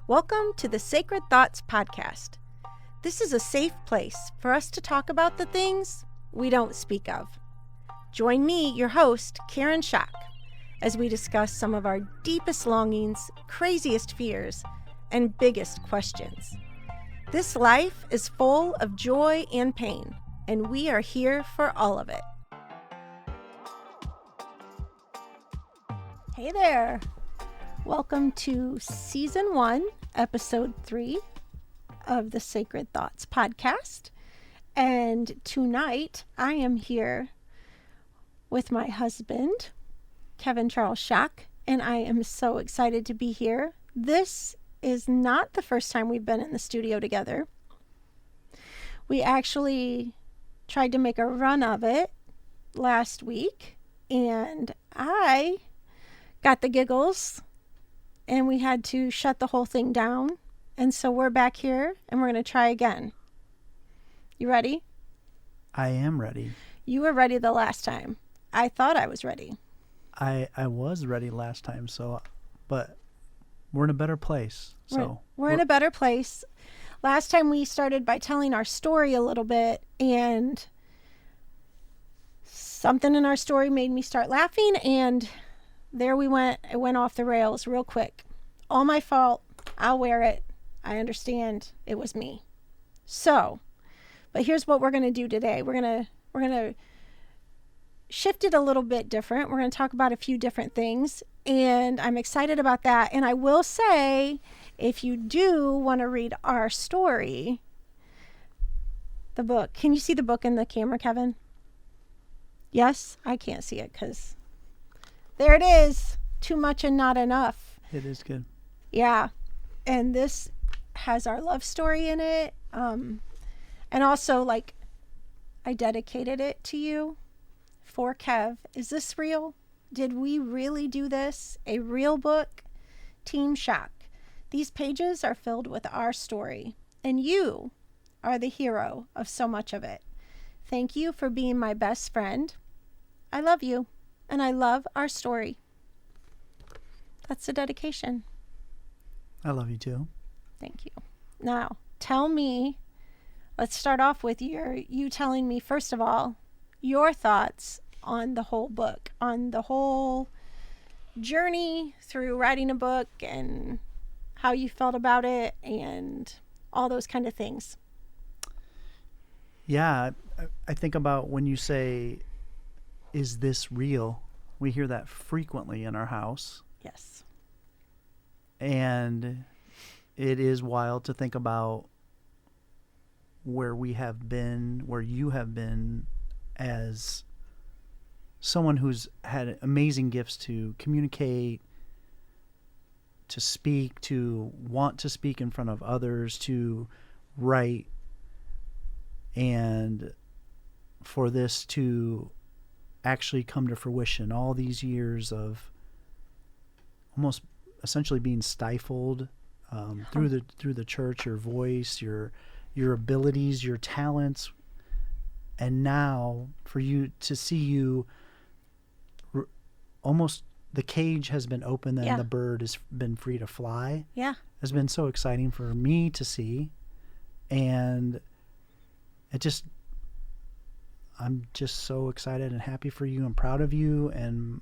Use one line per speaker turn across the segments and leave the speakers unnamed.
Welcome to the Sacred Thoughts Podcast. This is a safe place for us to talk about the things we don't speak of. Join me, your host, Karen Schock, as we discuss some of our deepest longings, craziest fears, and biggest questions. This life is full of joy and pain, and we are here for all of it. Hey there! Welcome to Season 1, Episode 3 of the Sacred Thoughts Podcast. And tonight, I am here with my husband, Kevin Charles Schock, and I am so excited to be here. This is not the first time we've been in the studio together. We actually tried to make a run of it last week, and I got the giggles, and we had to shut the whole thing down. And so we're back here, and we're going to try again. You ready?
I am ready.
You were ready the last time. I thought I was ready.
I was ready last time, but we're in a better place.
We're in a better place. Last time we started by telling our story a little bit, and something in our story made me start laughing, and there we went. It went off the rails real quick. All my fault. I'll wear it. I understand it was me. So, but here's what we're going to do today. We're going to shift it a little bit different. We're going to talk about a few different things, and I'm excited about that. And I will say, if you do want to read our story, the book, can you see the book in the camera, Kevin? Yes? I can't see it because there it is. Too much and not enough.
It is good.
Yeah. And this has our love story in it. And also, I dedicated it to you for Kev. Is this real? Did we really do this? A real book? Team Schock. These pages are filled with our story, and you are the hero of so much of it. Thank you for being my best friend. I love you, and I love our story. That's the dedication.
I love you too.
Thank you. Now, tell me, let's start off with you telling me, first of all, your thoughts on the whole book, on the whole journey through writing a book and how you felt about it and all those kind of things.
Yeah, I think about when you say, is this real? We hear that frequently in our house.
Yes.
And it is wild to think about where we have been, where you have been as someone who's had amazing gifts to communicate, to speak, to want to speak in front of others, to write, and for this to actually come to fruition. All these years of almost essentially being stifled through the church, your voice, your abilities, your talents, and now for you to see you almost the cage has been opened and the bird has been free to fly.
Yeah,
has been so exciting for me to see, and I'm just so excited and happy for you and proud of you, and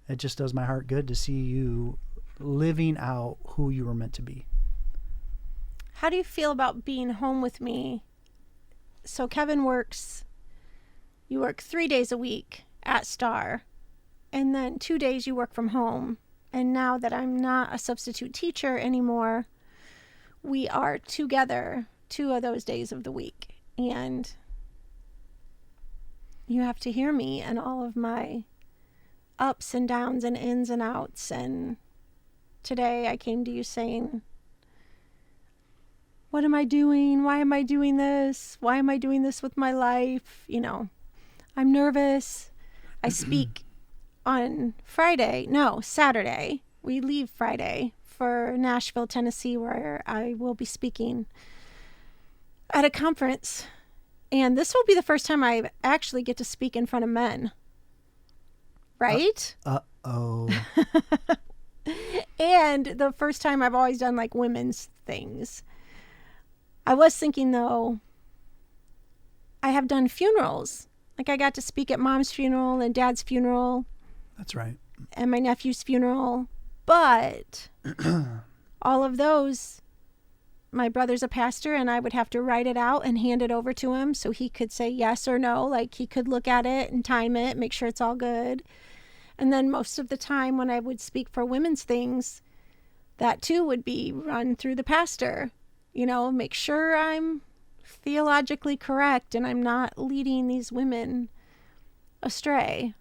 it just does my heart good to see you living out who you were meant to be.
How do you feel about being home with me? So Kevin you work 3 days a week at Star, and then 2 days you work from home. And now that I'm not a substitute teacher anymore, we are together 2 of those days of the week. And you have to hear me and all of my ups and downs and ins and outs. And today I came to you saying, what am I doing? Why am I doing this? Why am I doing this with my life? I'm nervous. I speak on Saturday. We leave Friday for Nashville, Tennessee, where I will be speaking at a conference. And this will be the first time I actually get to speak in front of men. Right?
Uh-oh.
And the first time I've always done like women's things. I was thinking though, I have done funerals. Like I got to speak at mom's funeral and dad's funeral.
That's right.
And my nephew's funeral. But all of those, my brother's a pastor and I would have to write it out and hand it over to him so he could say yes or no. Like he could look at it and time it, make sure it's all good. And then most of the time when I would speak for women's things, that too would be run through the pastor. You know, make sure I'm theologically correct and I'm not leading these women astray.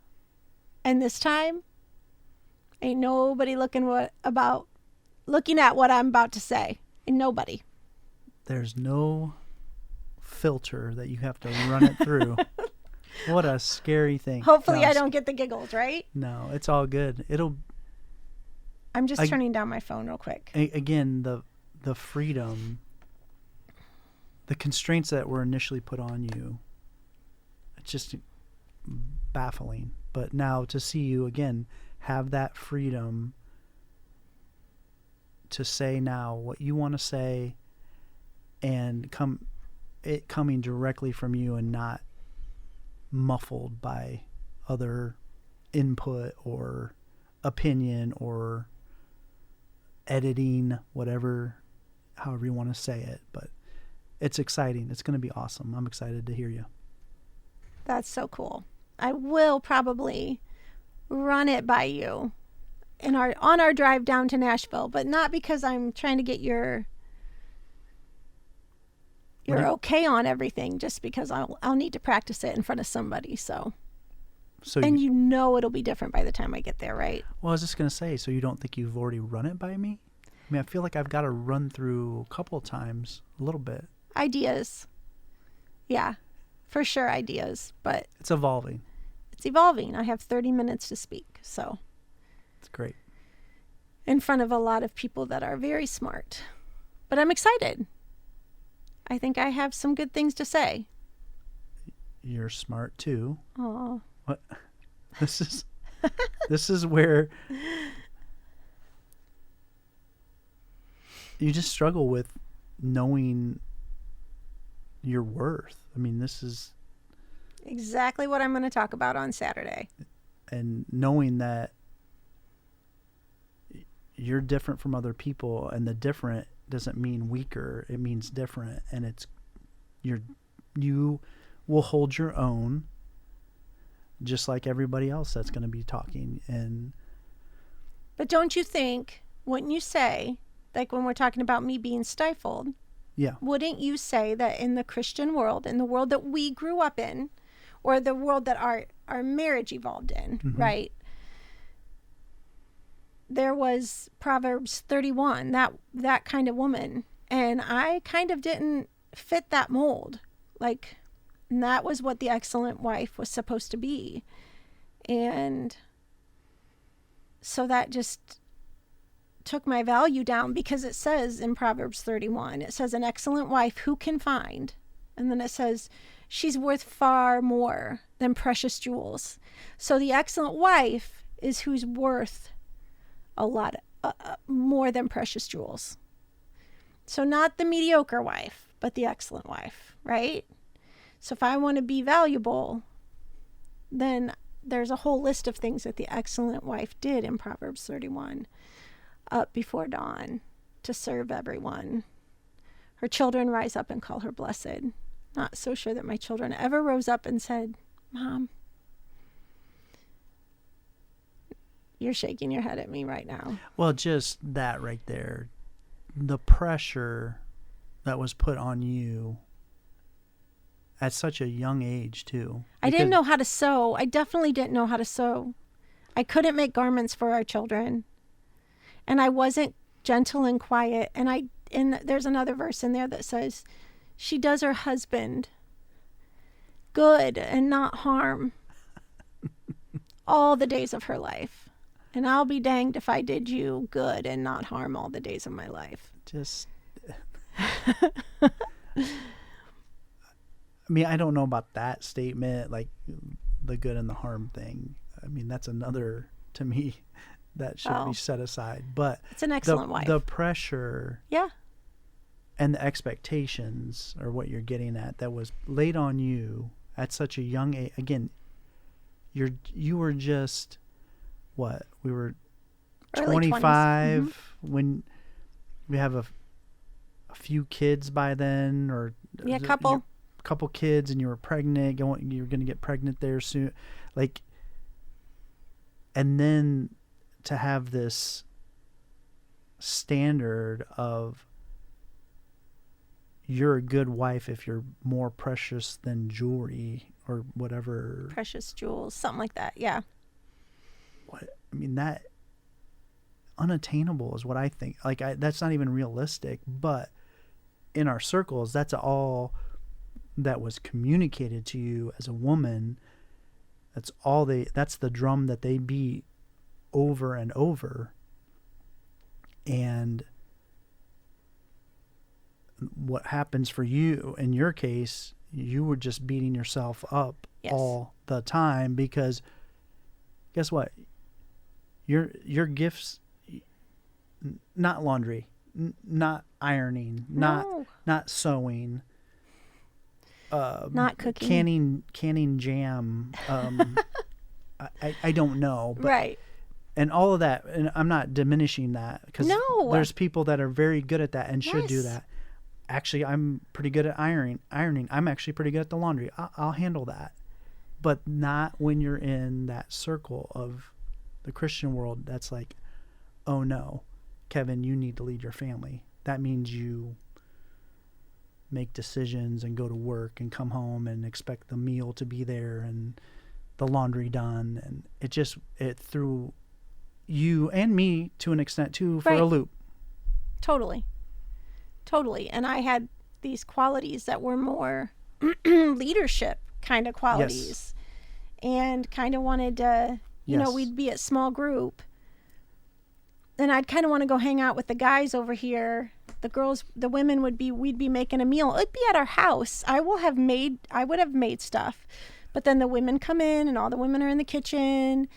And this time, ain't nobody looking at what I'm about to say. Ain't nobody.
There's no filter that you have to run it through. What a scary thing.
Hopefully
No,
I don't get the giggles, right?
No, it's all good.
I'm just turning down my phone real quick.
Again, the freedom, the constraints that were initially put on you, it's just baffling. But now to see you again have that freedom to say now what you want to say and coming directly from you and not muffled by other input or opinion or editing, however you want to say it. But it's exciting. It's going to be awesome. I'm excited to hear you.
That's so cool. I will probably run it by you on our drive down to Nashville, but not because I'm trying to get your okay on everything, just because I'll need to practice it in front of somebody. So and you know it'll be different by the time I get there, right?
Well, I was just going to say, so you don't think you've already run it by me? I mean, I feel like I've got to run through a couple of times, a little bit.
Ideas. Yeah, for sure ideas, but
it's evolving.
It's evolving. I have 30 minutes to speak, so.
It's great.
In front of a lot of people that are very smart. But I'm excited. I think I have some good things to say.
You're smart too.
Oh.
What? This is where you just struggle with knowing your worth. I mean, this is
exactly what I'm going to talk about on Saturday.
And knowing that you're different from other people, and the different doesn't mean weaker, it means different, and you will hold your own just like everybody else that's going to be talking.
But don't you think, wouldn't you say, like when we're talking about me being stifled,
yeah,
wouldn't you say that in the Christian world, in the world that we grew up in, or the world that our marriage evolved in, mm-hmm. right? There was Proverbs 31, that kind of woman. And I kind of didn't fit that mold. Like, and that was what the excellent wife was supposed to be. And so that just took my value down, because it says in Proverbs 31, it says, an excellent wife who can find? And then it says, she's worth far more than precious jewels. So the excellent wife is who's worth a lot more than precious jewels. So not the mediocre wife, but the excellent wife, right? So if I want to be valuable, then there's a whole list of things that the excellent wife did in Proverbs 31. Up before dawn to serve everyone. Her children rise up and call her blessed. Not so sure that my children ever rose up and said, Mom, you're shaking your head at me right now.
Well, just that right there, the pressure that was put on you at such a young age too.
I didn't know how to sew. I definitely didn't know how to sew. I couldn't make garments for our children. And I wasn't gentle and quiet. And there's another verse in there that says, she does her husband good and not harm all the days of her life. And I'll be danged if I did you good and not harm all the days of my life.
Just, I mean, I don't know about that statement, like the good and the harm thing. I mean, that's another, to me, that should be set aside. But
it's an excellent wife.
The pressure,
yeah,
and the expectations are what you're getting at. That was laid on you at such a young age. Again, you were just what? We were
early
25
20s.
when we have a few kids by then, or
a couple
kids, and you were pregnant. You were going to get pregnant there soon, like, and then to have this standard of you're a good wife if you're more precious than jewelry or whatever.
Precious jewels, something like that. Yeah.
That unattainable is what I think. Like, that's not even realistic, but in our circles, that's all that was communicated to you as a woman. That's the drum that they beat over and over. And what happens for you in your case, you were just beating yourself up all the time, because guess what? Your gifts, not laundry, not ironing, not sewing,
not cooking,
canning jam. I don't know, but,
right?
And all of that, and I'm not diminishing that, because there's people that are very good at that and should do that. Actually, I'm pretty good at ironing. I'm actually pretty good at the laundry. I'll handle that, but not when you're in that circle of the Christian world. That's like, oh no, Kevin, you need to lead your family. That means you make decisions and go to work and come home and expect the meal to be there and the laundry done, and it threw you and me to an extent too for a loop.
Totally. And I had these qualities that were more leadership kind of qualities, and kind of wanted to, we'd be at small group, and I'd kind of want to go hang out with the guys over here. The women we'd be making a meal. It'd be at our house. I would have made stuff, but then the women come in, and all the women are in the kitchen,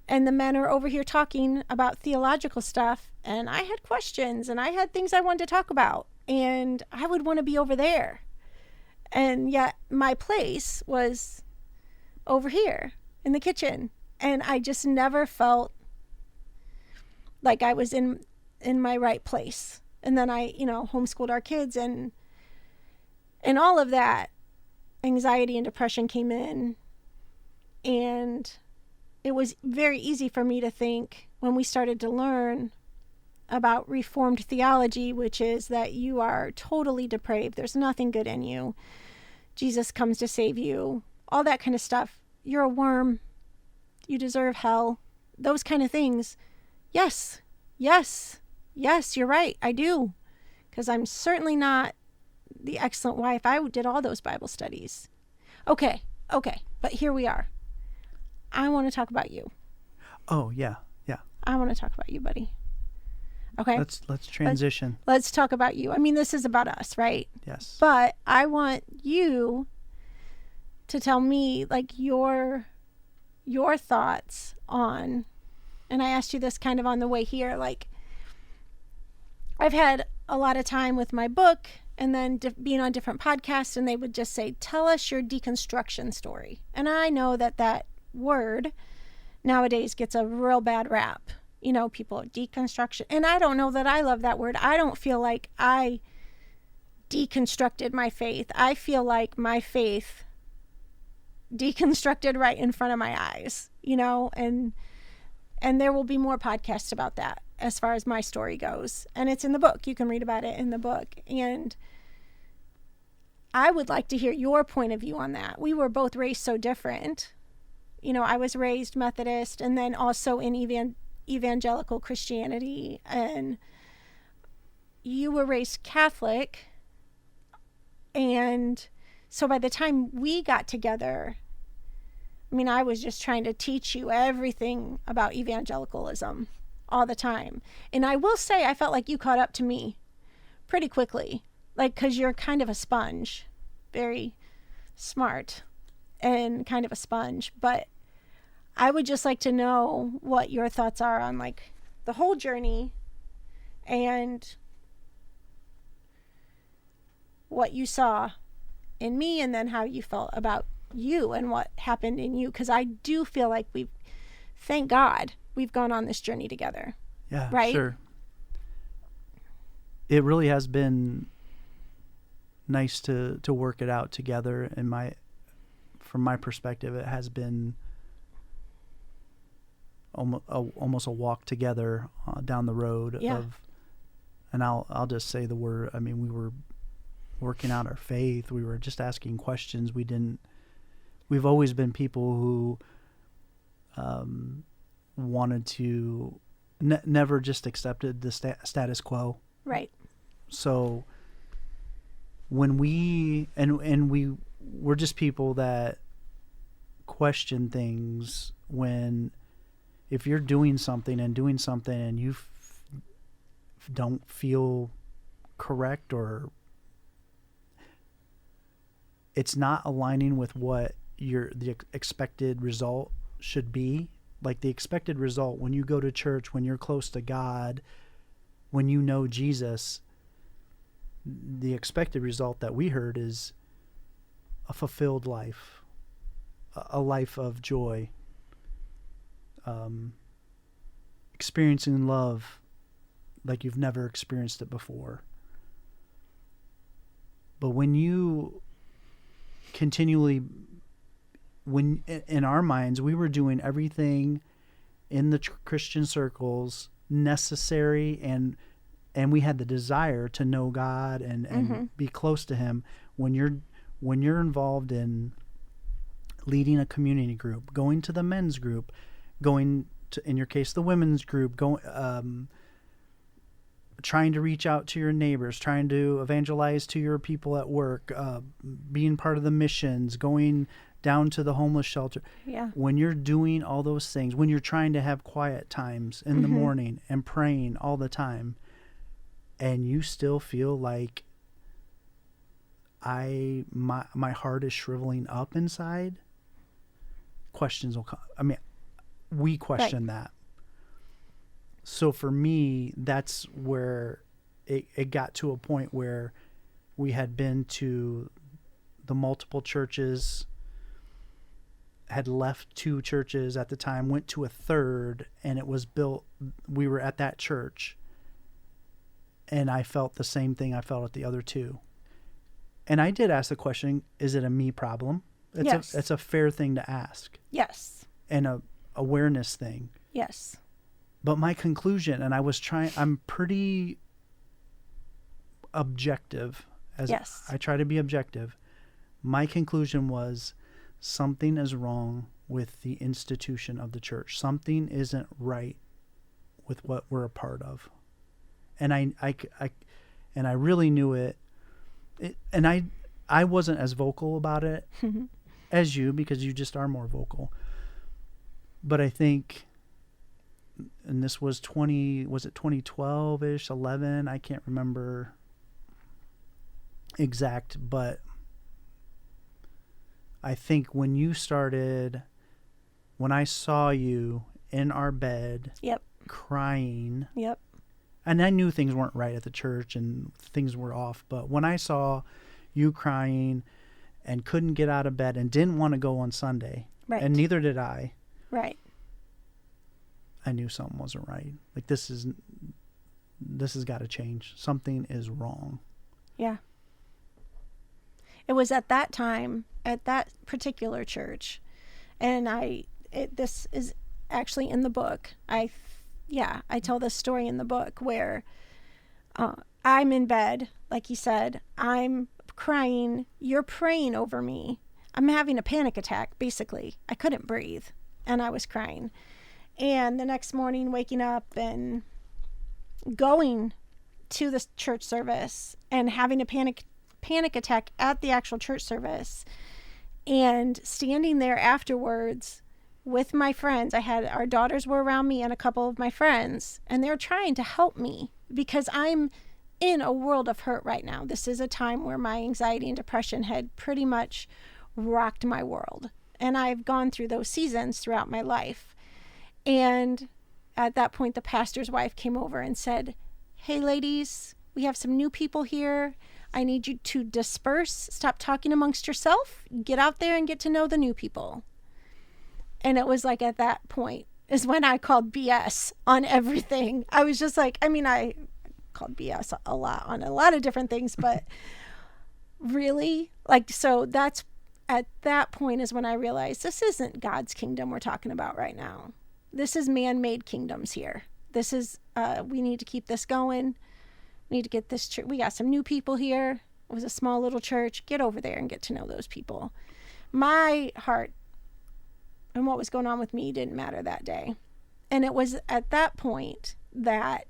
and the men are over here talking about theological stuff, and I had questions, and I had things I wanted to talk about, and I would want to be over there. And yet my place was over here in the kitchen, and I just never felt like I was in my right place. And then I, homeschooled our kids, and all of that anxiety and depression came in, and it was very easy for me to think, when we started to learn about Reformed theology, which is that you are totally depraved, there's nothing good in you, Jesus comes to save you, all that kind of stuff. You're a worm, you deserve hell, those kind of things. Yes, you're right, I do, because I'm certainly not the excellent wife. I did all those Bible studies. Okay, but here we are. I want to talk about you.
Oh, yeah.
I want to talk about you, buddy. Okay?
Let's transition.
Let's talk about you. I mean, this is about us, right?
Yes.
But I want you to tell me, like, your thoughts on, and I asked you this kind of on the way here, like, I've had a lot of time with my book, and then being on different podcasts, and they would just say, tell us your deconstruction story. And I know that word nowadays gets a real bad rap. People, deconstruction. And I don't know that I love that word. I don't feel like I deconstructed my faith. I feel like my faith deconstructed right in front of my eyes, and there will be more podcasts about that as far as my story goes. And it's in the book. You can read about it in the book. And I would like to hear your point of view on that. We were both raised so different. I was raised Methodist, and then also in evangelical Christianity, and you were raised Catholic. And so by the time we got together, I was just trying to teach you everything about evangelicalism all the time. And I will say, I felt like you caught up to me pretty quickly, like, because you're kind of a sponge, very smart and kind of a sponge. But I would just like to know what your thoughts are on like the whole journey and what you saw in me, and then how you felt about you and what happened in you. Because I do feel like thank God, we've gone on this journey together.
Yeah,
right?
Sure. It really has been nice to work it out together. From my perspective, it has been almost a walk together down the road of, and I'll just say the word. I mean, we were working out our faith. We were just asking questions. We've always been people who wanted to never just accepted the status quo.
Right.
So when we're just people that question things if you're doing something and you don't feel correct, or it's not aligning with what the expected result should be. Like the expected result when you go to church, when you're close to God, when you know Jesus, the expected result that we heard is a fulfilled life, a life of joy, experiencing love like you've never experienced it before. But when you continually, in our minds, we were doing everything in the Christian circles necessary, and we had the desire to know God and be close to Him. When you're involved in leading a community group, going to the men's group, going to, in your case, the women's group, trying to reach out to your neighbors, trying to evangelize to your people at work, being part of the missions, going down to the homeless shelter.
Yeah.
When you're doing all those things, when you're trying to have quiet times in the morning and praying all the time, and you still feel like my heart is shriveling up inside, questions will come. I mean, we question that. So for me, that's where it got to a point where we had been to the multiple churches, had left 2 churches at the time, went to a third, and it was built. We were at that church, and I felt the same thing I felt at the other 2. And I did ask the question, is it a me problem? It's a fair thing to ask.
Yes.
And a awareness thing.
Yes.
But my conclusion, and I'm pretty objective. I try to be objective. My conclusion was something is wrong with the institution of the church. Something isn't right with what we're a part of. And I really knew it. And I wasn't as vocal about it as you, because you just are more vocal. But I think, and this was 2012-ish, 11? I can't remember exact, but I think when I saw you in our bed crying, and I knew things weren't right at the church and things were off, but when I saw you crying and couldn't get out of bed and didn't want to go on Sunday, and neither did I, I knew something wasn't right. Like, this has got to change. Something is wrong.
Yeah. It was at that time, at that particular church, and this is actually in the book. I tell this story in the book where I'm in bed, like you said, I'm crying, you're praying over me. I'm having a panic attack, basically. I couldn't breathe, and I was crying. And the next morning, waking up and going to the church service and having a panic attack at the actual church service, and standing there afterwards with my friends. Our daughters were around me and a couple of my friends, and they're trying to help me because I'm in a world of hurt right now. This is a time where my anxiety and depression had pretty much rocked my world. And I've gone through those seasons throughout my life. And at that point, the pastor's wife came over and said, "Hey, ladies, we have some new people here. I need you to disperse, stop talking amongst yourself, get out there and get to know the new people." And it was like at that point is when I called BS on everything. I was just like, I called BS a lot on a lot of different things, but really, like, so that's at that point is when I realized this isn't God's kingdom we're talking about right now. This is man-made kingdoms here. This is, we need to keep this going. We need to get this church. We got some new people here. It was a small little church. Get over there and get to know those people. My heart and what was going on with me didn't matter that day. And it was at that point that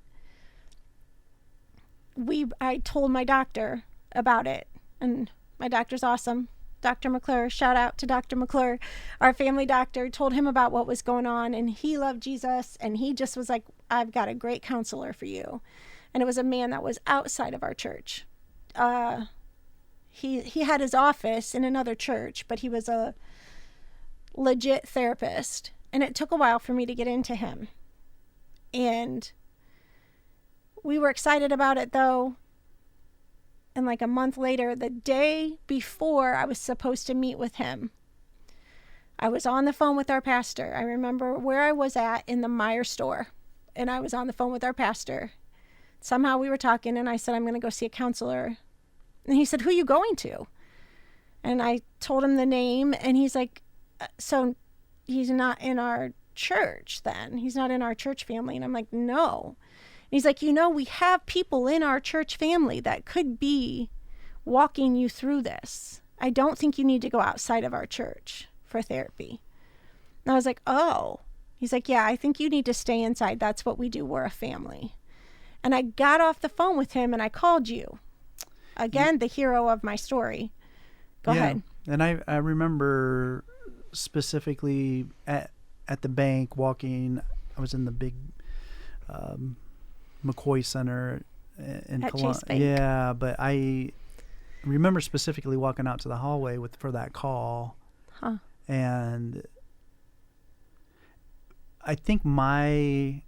I told my doctor about it. And my doctor's awesome. Dr. McClure, shout out to Dr. McClure, our family doctor, told him about what was going on, and he loved Jesus, and he just was like, "I've got a great counselor for you." And it was a man that was outside of our church. He had his office in another church, but he was a legit therapist, and it took a while for me to get into him. And we were excited about it, though. And like a month later, the day before I was supposed to meet with him, I was on the phone with our pastor. I remember where I was at in the Meijer store, and I was on the phone with our pastor. Somehow we were talking, and I said, "I'm going to go see a counselor." And he said, "Who are you going to?" And I told him the name, and he's like, "So he's not in our church then? He's not in our church family?" And I'm like, "No." And he's like, "We have people in our church family that could be walking you through this. I don't think you need to go outside of our church for therapy." And I was like, "Oh." He's like, "Yeah, I think you need to stay inside. That's what we do. We're a family." And I got off the phone with him and I called you. Again, the hero of my story. Go ahead.
And I remember specifically at the bank walking. I was in the big McCoy Center in
at Chase Bank.
Yeah, but I remember specifically walking out to the hallway for that call.
Huh.
And I think one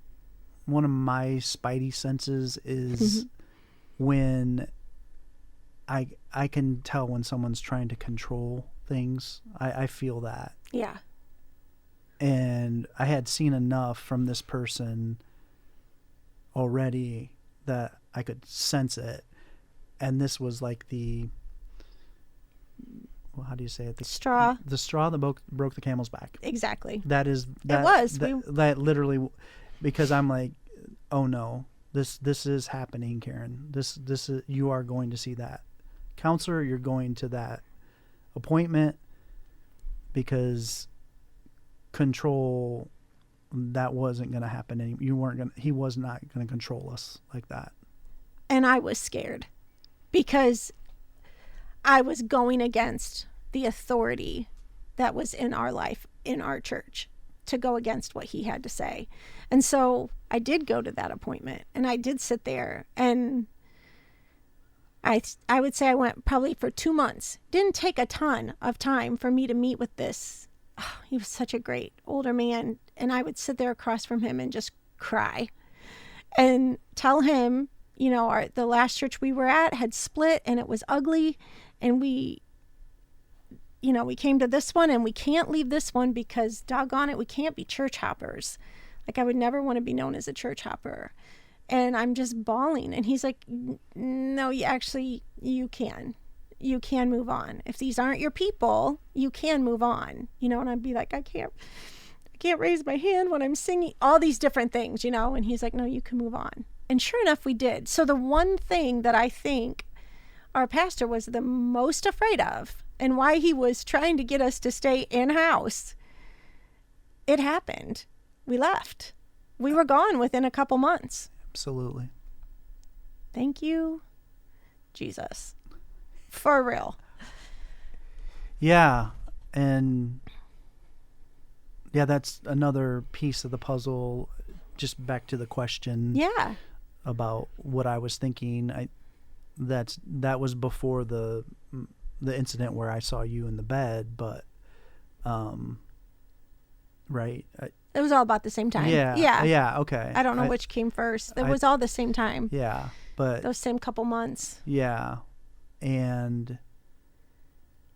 of my spidey senses is when I can tell when someone's trying to control things. I feel that.
Yeah.
And I had seen enough from this person already that I could sense it. And this was like how do you say it? The
straw
that broke the camel's back.
Exactly.
That literally, because I'm like, oh no, this is happening, Karen. This is, you are going to see that counselor. You're going to that appointment, because control, that wasn't going to happen. He was not going to control us like that.
And I was scared because I was going against the authority that was in our life, in our church, to go against what he had to say. And so I did go to that appointment, and I did sit there, and I would say I went probably for 2 months. Didn't take a ton of time for me to meet with this. Oh, he was such a great older man, and I would sit there across from him and just cry and tell him, the last church we were at had split and it was ugly, and we came to this one, and we can't leave this one because, doggone it, we can't be church hoppers. Like, I would never want to be known as a church hopper. And I'm just bawling. And he's like, "No, you can. You can move on. If these aren't your people, you can move on." And I'd be like, I can't raise my hand when I'm singing, all these different things, and he's like, "No, you can move on." And sure enough, we did. So the one thing that I think our pastor was the most afraid of, and why he was trying to get us to stay in-house, it happened. We left. We were gone within a couple months.
Absolutely.
Thank you, Jesus. For real.
Yeah. And yeah, that's another piece of the puzzle. Just back to the question.
Yeah.
About what I was thinking. That was before the incident where I saw you in the bed, but Right?
It was all about the same time.
Yeah. Okay.
I don't know which came first. It was all the same time.
Yeah, but
those same couple months.
Yeah, and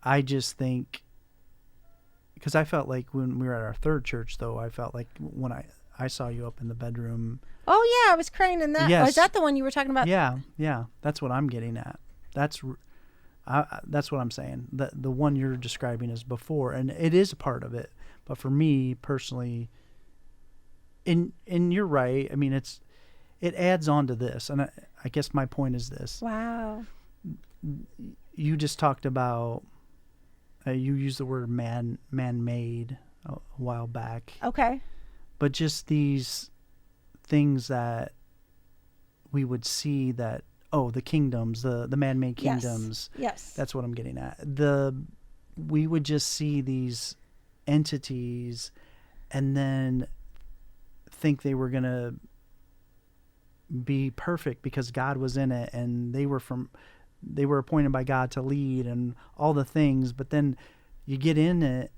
I just think, because I felt like when we were at our third church, though, I felt like when I saw you up in the bedroom.
Oh yeah, I was crying in that.
Yes.
Was that the one you were talking about?
Yeah. That's what I'm getting at. That's what I'm saying. The one you're describing is before, and it is a part of it. But for me personally, and you're right. I mean, it adds on to this, and I guess my point is this.
Wow.
You just talked about. You used the word man-made a while back.
Okay.
But just these things that we would see that, the kingdoms, the man-made kingdoms.
Yes.
That's what I'm getting at. We would just see these entities and then think they were going to be perfect because God was in it and they were appointed by God to lead and all the things, but then you get in it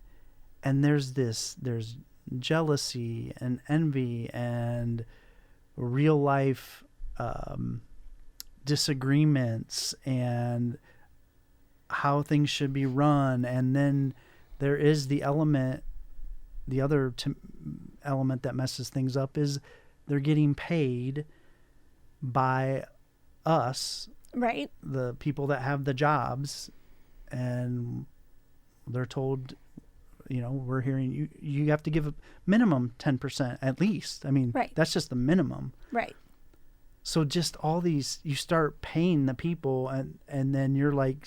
and there's jealousy and envy and real life disagreements and how things should be run. And then there is the other element that messes things up is they're getting paid by us,
right?
The people that have the jobs, and they're told, we're hearing you have to give a minimum 10% at least. I mean,
right.
That's just the minimum.
Right.
So just all these, you start paying the people and then you're like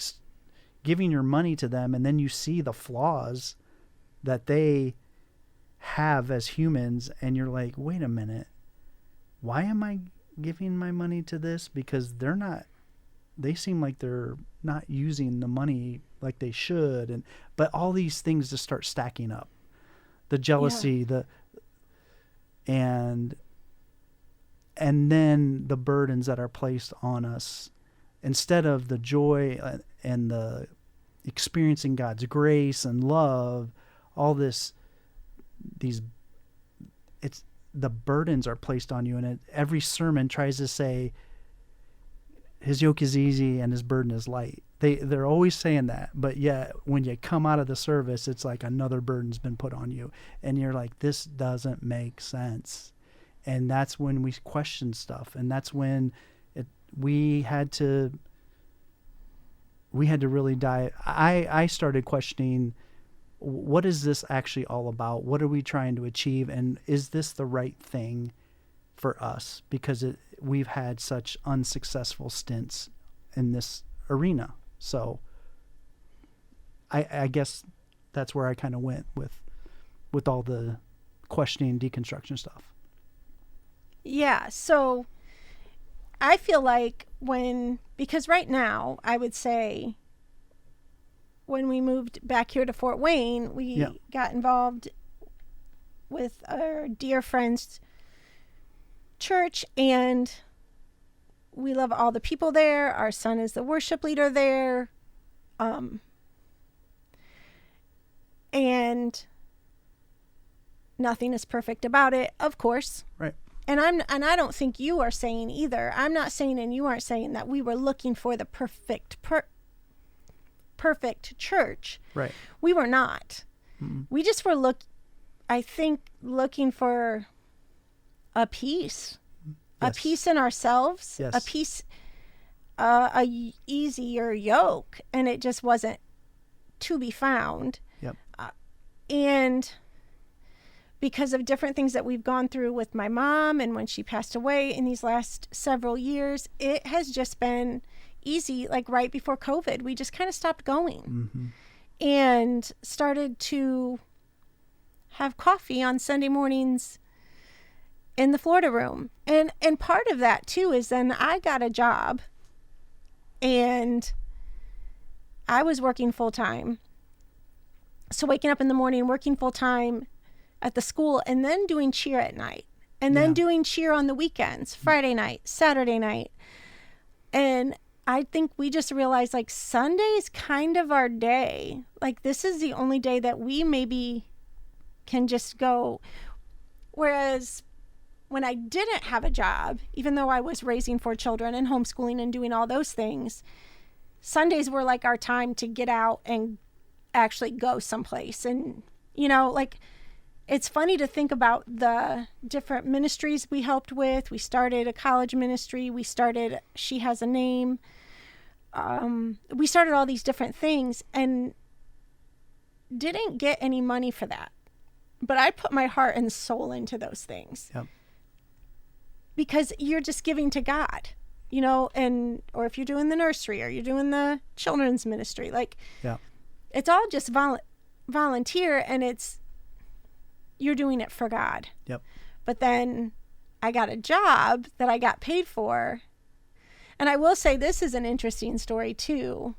giving your money to them, and then you see the flaws that they have as humans, and you're like, wait a minute, why am I giving my money to this? Because they seem like they're not using the money like they should. But all these things just start stacking up. The jealousy, and then the burdens that are placed on us, instead of the joy and the experiencing God's grace and love, all the burdens are placed on you. And every sermon tries to say, his yoke is easy and his burden is light. They're always saying that, but yet when you come out of the service, it's like another burden's been put on you, and you're like, this doesn't make sense. And that's when we question stuff, and that's when we had to really dive. I started questioning, what is this actually all about? What are we trying to achieve? And is this the right thing for us? Because we've had such unsuccessful stints in this arena. So I guess that's where I kind of went with all the questioning and deconstruction stuff.
Yeah. So I feel like because right now I would say when we moved back here to Fort Wayne, we got involved with our dear friend's church, and we love all the people there. Our son is the worship leader there. And nothing is perfect about it, of course.
Right.
And I don't think you are saying either. I'm not saying, and you aren't saying, that we were looking for the perfect church.
Right.
We were not.
Mm-hmm.
We just were looking for a peace.
Yes.
A peace in ourselves.
Yes.
A peace, a easier yoke, and it just wasn't to be found.
Yep.
And because of different things that we've gone through with my mom, and when she passed away in these last several years, it has just been easy. Like right before COVID, we just kind of stopped going,
mm-hmm.
and started to have coffee on Sunday mornings in the Florida room. And part of that too is then I got a job, and I was working full time. So waking up in the morning, working full time at the school, and then doing cheer at night, and then doing cheer on the weekends, Friday night, Saturday night. And I think we just realized like Sunday's kind of our day. Like this is the only day that we maybe can just go. Whereas when I didn't have a job, even though I was raising 4 children and homeschooling and doing all those things, Sundays were like our time to get out and actually go someplace. And, you know, like it's funny to think about the different ministries we helped with. We started a college ministry. We started She Has a Name. We started all these different things and didn't get any money for that. But I put my heart and soul into those things.
Yep.
Because you're just giving to God, you know, and or if you're doing the nursery or you're doing the children's ministry, like it's all just volunteer, and you're doing it for God.
Yep.
But then I got a job that I got paid for. And I will say this is an interesting story too.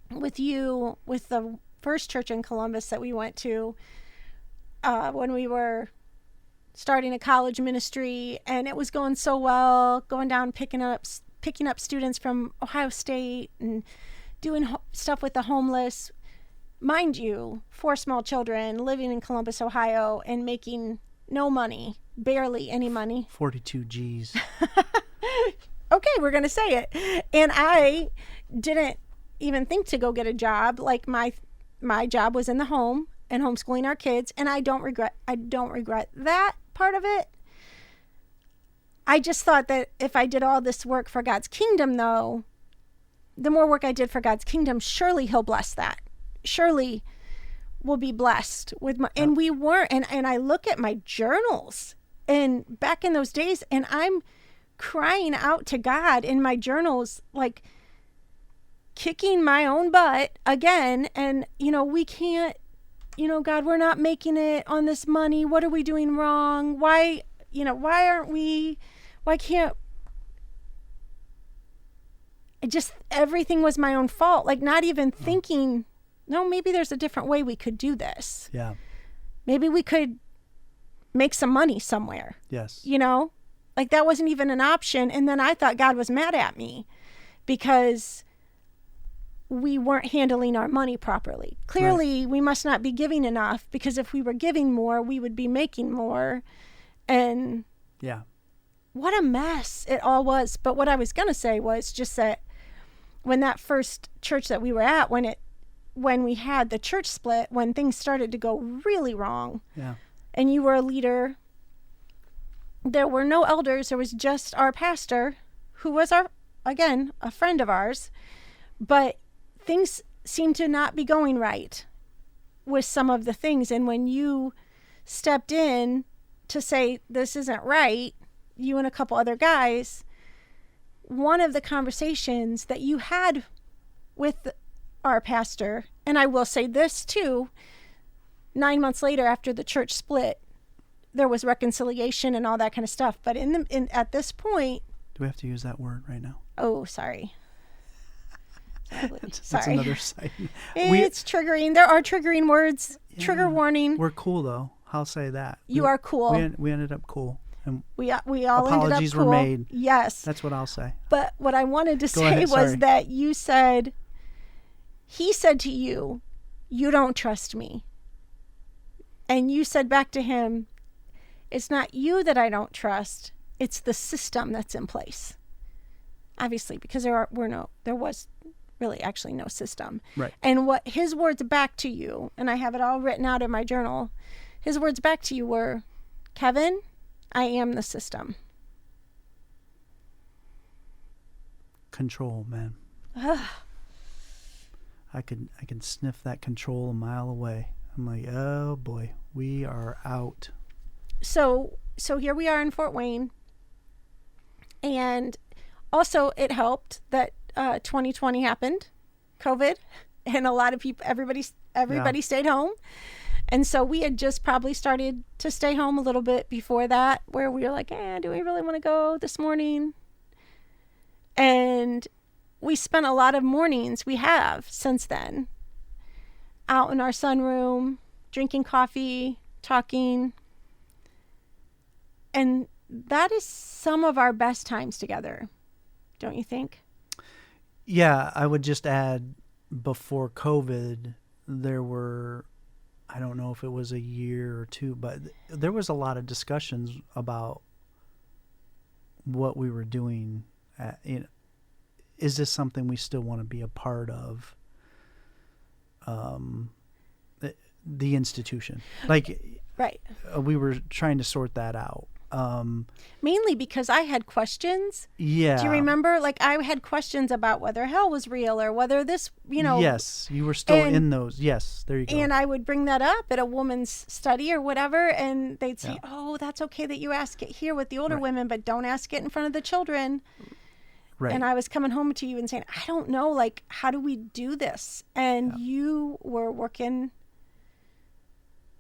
With the first church in Columbus that we went to, when we were starting a college ministry, and it was going so well, going down picking up students from Ohio State and doing stuff with the homeless. Mind you, 4 small children living in Columbus, Ohio, and making no money, barely any money.
42 G's.
Okay, we're going to say it. And I didn't even think to go get a job. Like my job was in the home and homeschooling our kids, and I don't regret that part of it. I just thought that if I did all this work for God's kingdom, though, the more work I did for God's kingdom, surely he'll bless that. Surely we'll be blessed with my, and we weren't. And I look at my journals and back in those days, and I'm crying out to God in my journals, like kicking my own butt again. And, you know, we can't, you know, God, we're not making it on this money. What are we doing wrong? Why can't, everything was my own fault. Like not even thinking, no, maybe there's a different way we could do this.
Yeah.
Maybe we could make some money somewhere.
Yes.
You know, like that wasn't even an option. And then I thought God was mad at me because we weren't handling our money properly. Clearly, we must not be giving enough, because if we were giving more, we would be making more. And
yeah,
what a mess it all was. But what I was going to say was just that when that first church that we were at, when we had the church split, when things started to go really wrong, and you were a leader, there were no elders. There was just our pastor, who was a friend of ours, but things seemed to not be going right with some of the things. And when you stepped in to say, this isn't right, you and a couple other guys, one of the conversations that you had with our pastor, and I will say this too, 9 months later after the church split, there was reconciliation and all that kind of stuff. But at this point,
do we have to use that word right now?
Oh, sorry.
That's another site.
It's triggering. There are triggering words. Yeah, trigger warning.
We're cool though. I'll say that.
You are cool.
We ended up cool. And
we all ended up cool.
Apologies were made.
Yes.
That's what I'll say.
But what I wanted to say was that you said, he said to you, you don't trust me. And you said back to him, it's not you that I don't trust. It's the system that's in place. Obviously, because there was really actually no system.
Right.
And what his words back to you, and I have it all written out in my journal, his words back to you were, Kevin, I am the system.
Control, man. I can sniff that control a mile away. I'm like, oh boy, we are out. So here we are in Fort Wayne. And also it helped that 2020 happened, COVID, and a lot of people, everybody stayed home. And so we had just probably started to stay home a little bit before that, where we were like, do we really want to go this morning? And we spent a lot of mornings, we have since then, out in our sunroom, drinking coffee, talking. And that is some of our best times together, don't you think? Yeah, I would just add, before COVID, there were, I don't know if it was a year or two, but there was a lot of discussions about what we were doing. Is this something we still want to be a part of? The institution, like,
Right.
we were trying to sort that out.
Mainly because I had questions.
Yeah.
Do you remember? Like, I had questions about whether hell was real or whether this,
Yes, you were still
and-
in those. Yes, there you go.
And I would bring that up at a woman's study or whatever, and they'd say,
Yeah.
"Oh, that's okay that you ask it here with the older
Right.
women, but don't ask it in front of the children."
Right.
And I was coming home to you and saying, "I don't know, like, how do we do this?" And you were working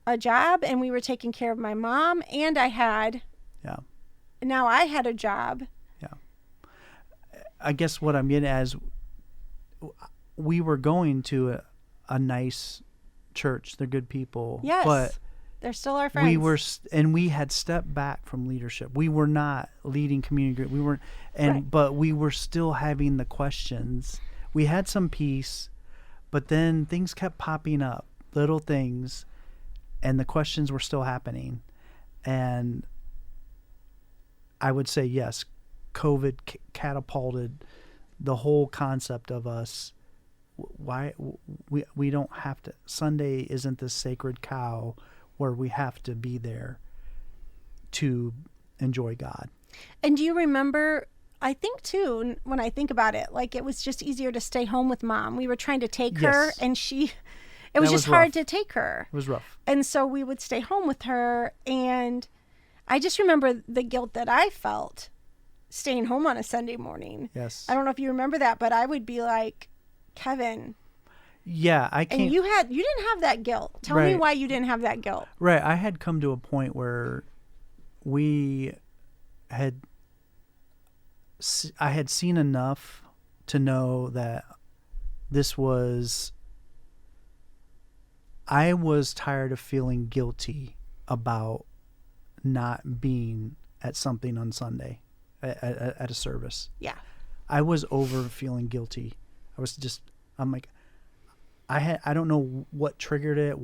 a job, and we were taking care of my mom, and
Yeah.
now I had a job.
I guess what I'm getting at is, we were going to a nice church. They're good people.
Yes,
But
they're still our friends.
we were, and we had stepped back from leadership. We were not leading community group. We weren't,
Right.
but we were still having the questions. We had some peace, but then things kept popping up, little things, and the questions were still happening. And I would say, yes, COVID catapulted the whole concept of us. Why we don't have to, Sunday isn't this sacred cow where we have to be there to enjoy God.
And do you remember, I think too, when I think about it, like, it was just easier to stay home with mom. We were trying to take her,
Yes.
and it was
That
just
was
hard
rough.
to take her.
It was rough.
And so we would stay home with her. And I just remember the guilt that I felt staying home on a Sunday morning.
Yes.
I don't know if you remember that, but I would be like, Kevin,
Yeah, I can't.
and you didn't have that guilt. Tell me
Right.
why you didn't have that guilt.
Right. I had come to a point where I had seen enough to know that I was tired of feeling guilty about not being at something on Sunday, at a service.
Yeah.
I was over feeling guilty. I'm like, I don't know what triggered it,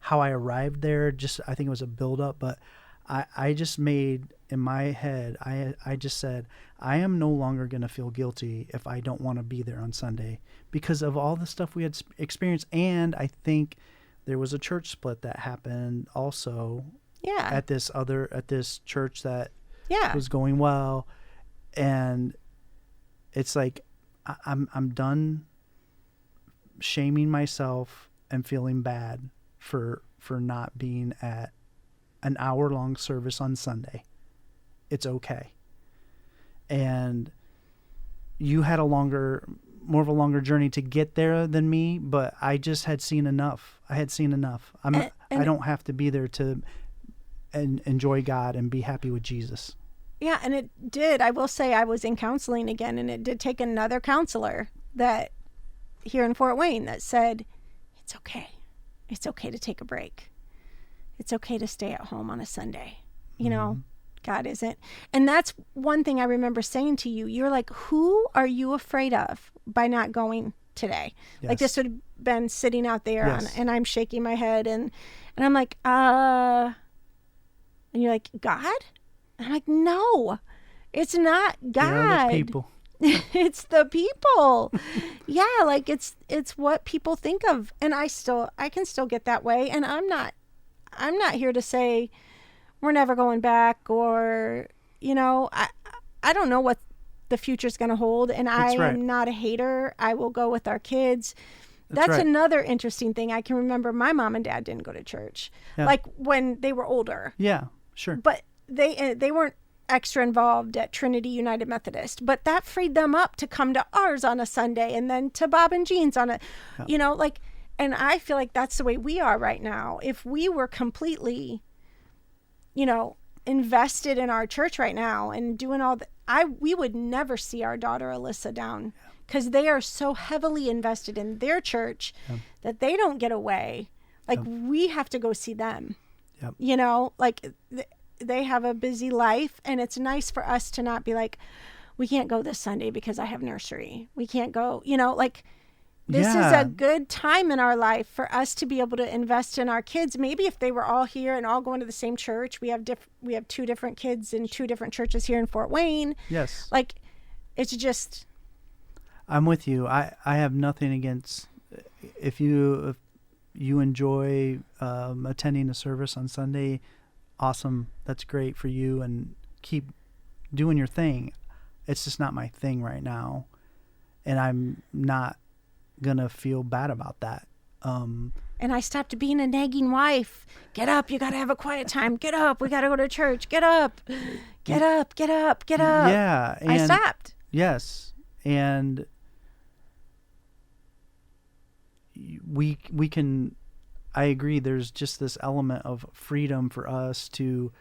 how I arrived there. I think it was a buildup, but I just made, in my head, I just said, I am no longer going to feel guilty if I don't want to be there on Sunday, because of all the stuff we had experienced. And I think there was a church split that happened also
Yeah.
at this church that
Yeah.
was going well. And it's like, I'm done shaming myself and feeling bad for not being at an hour-long service on Sunday. It's okay. And you had more of a longer journey to get there than me, but I just had seen enough. I don't have to be there to enjoy God and be happy with Jesus.
Yeah, and it did. I will say I was in counseling again, and it did take another counselor that here in Fort Wayne that said, it's okay. It's okay to take a break. It's okay to stay at home on a Sunday. You know, God isn't. And that's one thing I remember saying to you. You're like, who are you afraid of by not going today?
Yes.
Like, this would have been sitting out there
Yes.
and I'm shaking my head and I'm like, and you're like, God? And I'm like, no, it's not God.
The other people.
It's the people. Yeah, like it's what people think of. And I can still get that way. And I'm not here to say we're never going back, or, I don't know what the future's going to hold. And I
That's right.
am not a hater. I will go with our kids.
That's
That's
right.
another interesting thing. I can remember my mom and dad didn't go to church,
Yeah.
like when they were older,
Yeah, sure.
but they weren't extra involved at Trinity United Methodist, but that freed them up to come to ours on a Sunday and then to Bob and Jean's on and I feel like that's the way we are right now. If we were completely, invested in our church right now and doing all we would never see our daughter Alyssa down, because they are so heavily invested in their church that they don't get away. Like, we have to go see them.
Yep.
They have a busy life, and it's nice for us to not be like, we can't go this Sunday because I have nursery. We can't go, like this is
Yeah.
a good time in our life for us to be able to invest in our kids. Maybe if they were all here and all going to the same church, we have 2 different kids in 2 different churches here in Fort Wayne.
Yes.
Like, it's just,
I'm with you. I have nothing against if you enjoy attending a service on Sunday. Awesome. That's great for you, and keep doing your thing. It's just not my thing right now, and I'm not gonna feel bad about that.
and I stopped being a nagging wife. Get up. You got to have a quiet time. Get up. We got to go to church. Get up. Get up. Get up. Get up.
Yeah. And
I stopped.
Yes. And we can, I agree, there's just this element of freedom for us to,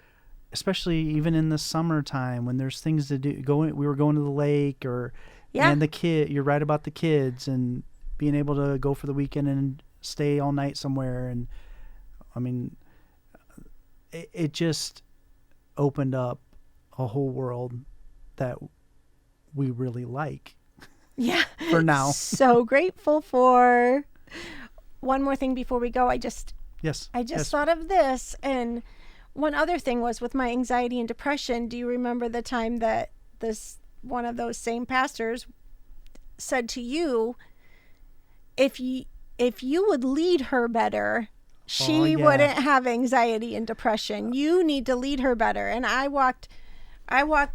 especially even in the summertime when there's things to do. We were going to the lake, and you're right about the kids and being able to go for the weekend and stay all night somewhere. And I mean, it just opened up a whole world that we really like.
Yeah.
For now.
So grateful for. One more thing before we go. I just
Yes.
thought of this. And one other thing was with my anxiety and depression. Do you remember the time that one of those same pastors said to you, if you would lead her better, she wouldn't have anxiety and depression. You need to lead her better. And I walked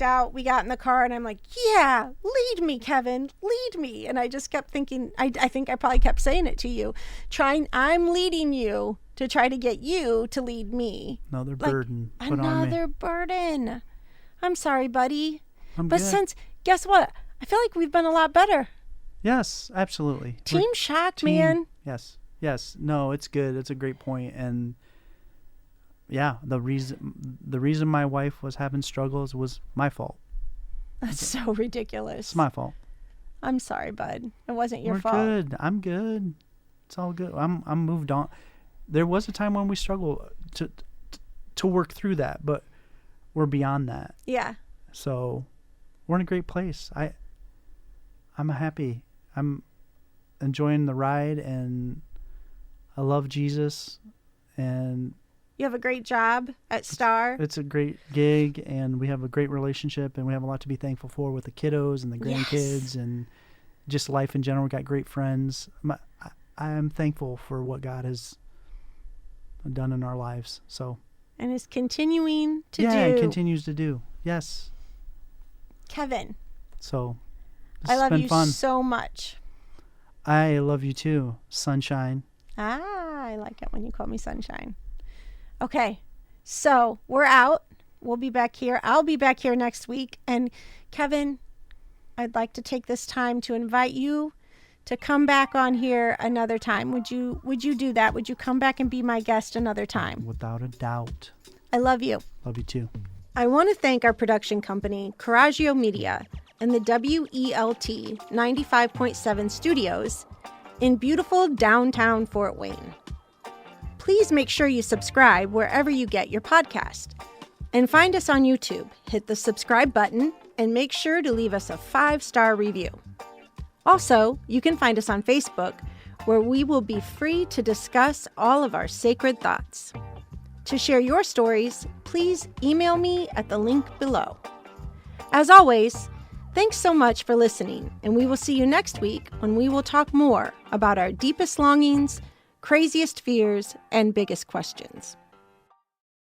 out, we got in the car, and I'm like, yeah, lead me, Kevin, lead me. And I just kept thinking, I think I probably kept saying it to you, I'm leading you to try to get you to lead me.
Another burden put on me.
Another burden. I'm sorry, buddy. But
good.
Guess what? I feel like we've been a lot better.
Yes, absolutely.
Team shock, man.
Yes. No, it's good. It's a great point. And yeah, the reason my wife was having struggles was my fault.
That's so ridiculous.
It's my fault.
I'm sorry, bud. It wasn't your
We're
fault.
good. I'm good. It's all good. I'm moved on. There was a time when we struggled to work through that, but we're beyond that.
Yeah.
So we're in a great place. I'm happy. I'm enjoying the ride, and I love Jesus, and
you have a great job at Star.
It's a great gig, and we have a great relationship, and we have a lot to be thankful for with the kiddos and the grandkids and just life in general. We got great friends. I am thankful for what God has done in our lives. So,
and is continuing to do.
Yeah, and continues to do. Yes.
Kevin.
So,
I love you
fun.
so much.
I love you too, Sunshine.
I like it when you call me Sunshine. Okay, so we're out. We'll be back here. I'll be back here next week. And Kevin, I'd like to take this time to invite you to come back on here another time. Would you do that? Would you come back and be my guest another time?
Without a doubt.
I love you.
Love you too.
I want to thank our production company, Coraggio Media, and the WELT 95.7 studios in beautiful downtown Fort Wayne. Please make sure you subscribe wherever you get your podcast. And find us on YouTube. Hit the subscribe button and make sure to leave us a 5-star review. Also, you can find us on Facebook, where we will be free to discuss all of our sacred thoughts. To share your stories, please email me at the link below. As always, thanks so much for listening, and we will see you next week when we will talk more about our deepest longings, craziest fears, and biggest questions.